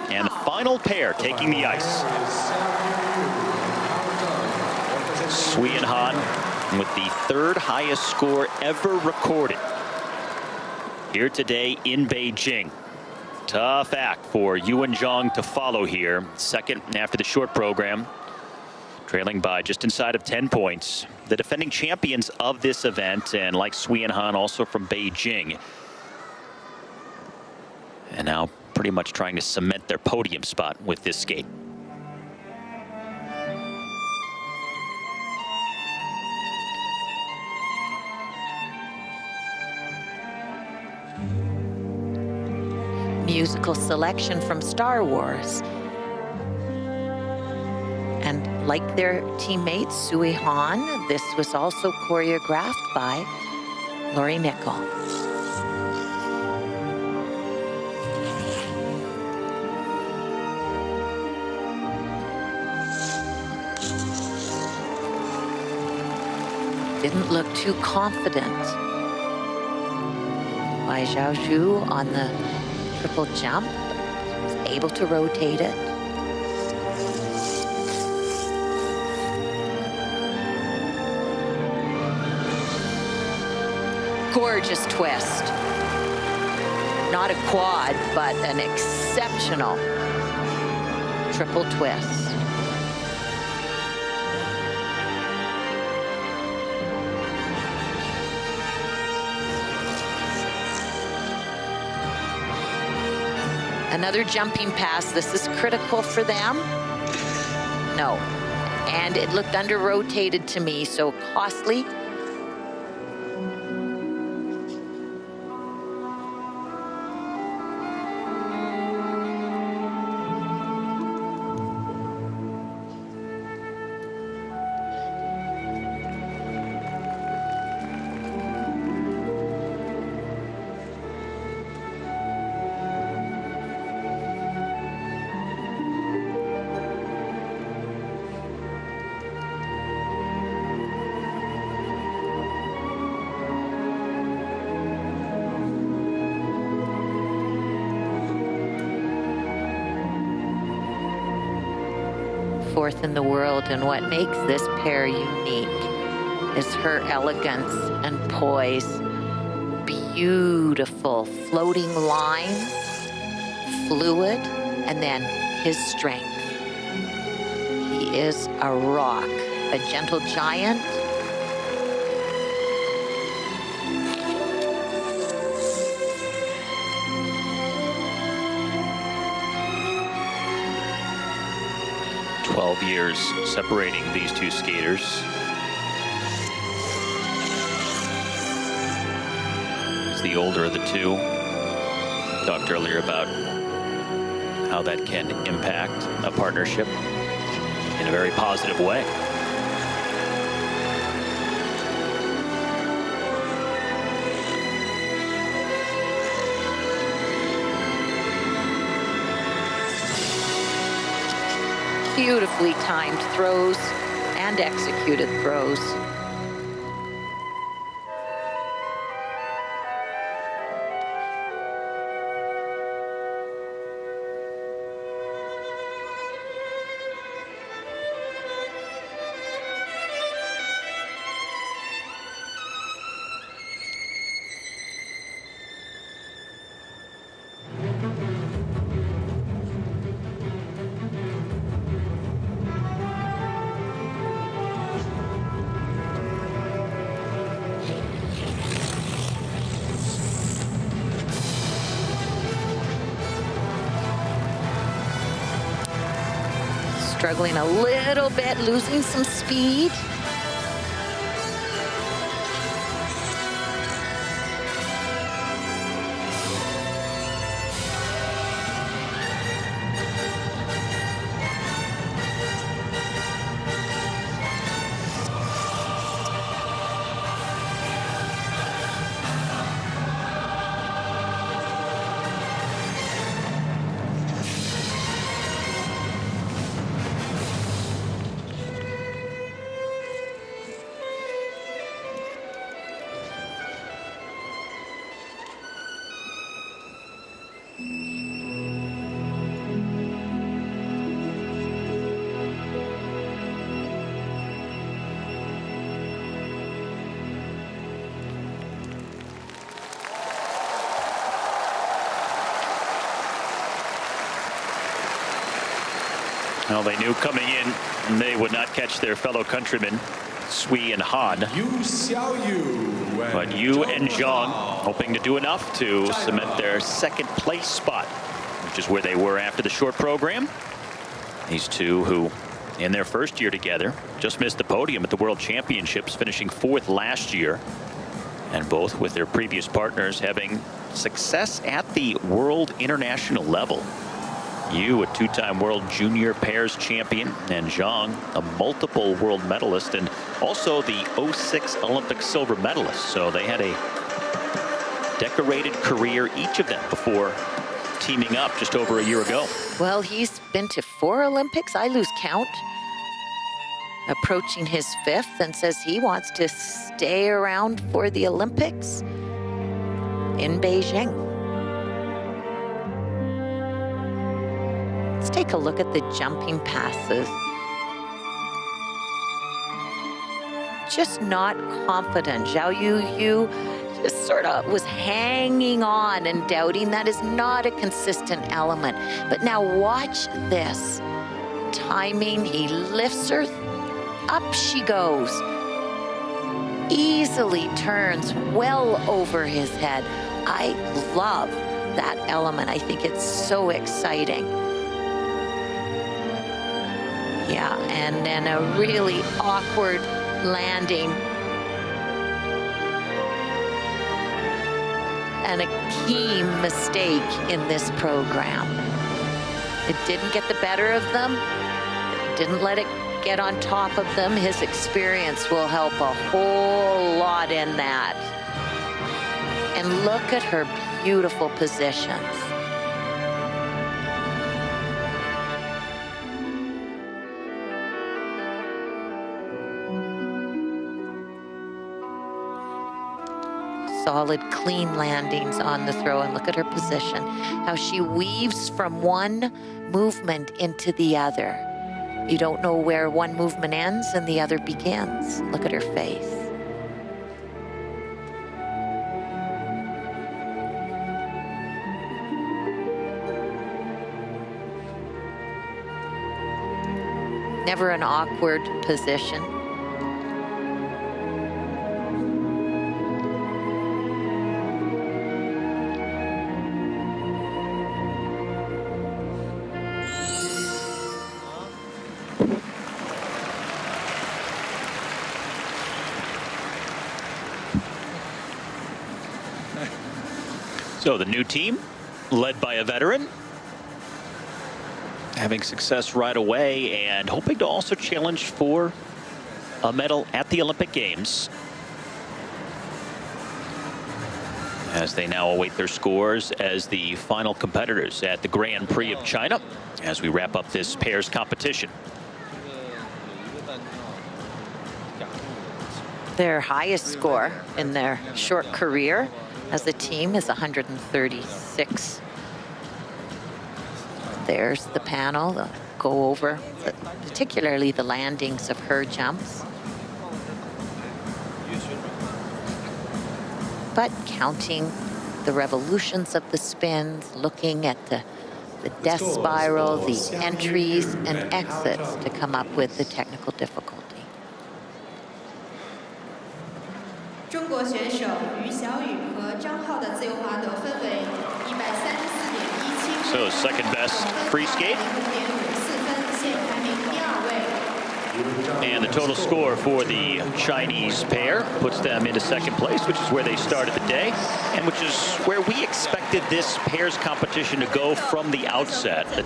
And the final pair taking the ice. Sui and Han with the third highest score ever recorded here today in Beijing. Tough act for ZHANG to follow here. Second after the short program, trailing by just inside of 10 points. The defending champions of this event, and like Sui and Han, also from Beijing. And now pretty much trying to cement their podium spot with this skate. Musical selection from Star Wars. And like their teammate Sui Han, this was also choreographed by Lori Nickel. Didn't look too confident by Zhao Zhu on the triple jump. Was able to rotate it. Gorgeous twist. Not a quad, but an exceptional triple twist. Another jumping pass. This is critical for them. No. And it looked under-rotated to me, so costly. Fourth in the world, and what makes this pair unique is her elegance and poise. Beautiful floating lines, fluid, and then his strength. He is a rock, a gentle giant. Years separating these two skaters. He's the older of the two. Talked earlier about how that can impact a partnership in a very positive way. Beautifully timed throws and executed throws. Struggling a little bit, losing some speed. Well, they knew coming in they would not catch their fellow countrymen, Sui and Han. But Yu and Zhang hoping to do enough to cement their second place spot, which is where they were after the short program. These two who, in their first year together, just missed the podium at the World Championships, finishing 4th last year. And both with their previous partners having success at the world international level. Yu, a 2-time world junior pairs champion, and Zhang, a multiple world medalist and also the '06 Olympic silver medalist. So they had a decorated career, each of them, before teaming up just over a year ago. Well, he's been to 4 Olympics. I lose count. Approaching his 5th, and says he wants to stay around for the Olympics in Beijing. Let's take a look at the jumping passes. Just not confident. Zhao Yu just sort of was hanging on and doubting. That is not a consistent element. But now watch this. Timing, he lifts her. Up she goes. Easily turns well over his head. I love that element. I think it's so exciting. Yeah, and then a really awkward landing. And a key mistake in this program. It didn't get the better of them. It didn't let it get on top of them. His experience will help a whole lot in that. And look at her beautiful positions. Solid, clean landings on the throw, and look at her position, how she weaves from one movement into the other. You don't know where one movement ends and the other begins. Look at her face. Never an awkward position. So the new team, led by a veteran, having success right away and hoping to also challenge for a medal at the Olympic Games, as they now await their scores as the final competitors at the Grand Prix of China as we wrap up this pairs competition. Their highest score in their short career as a team is 136. There's the panel. They'll go over particularly the landings of her jumps. But counting the revolutions of the spins, looking at the death spiral, the entries and exits to come up with the technical difficulty. So second best free skate. And the total score for the Chinese pair puts them into second place, which is where they started the day, and which is where we expected this pairs competition to go from the outset. The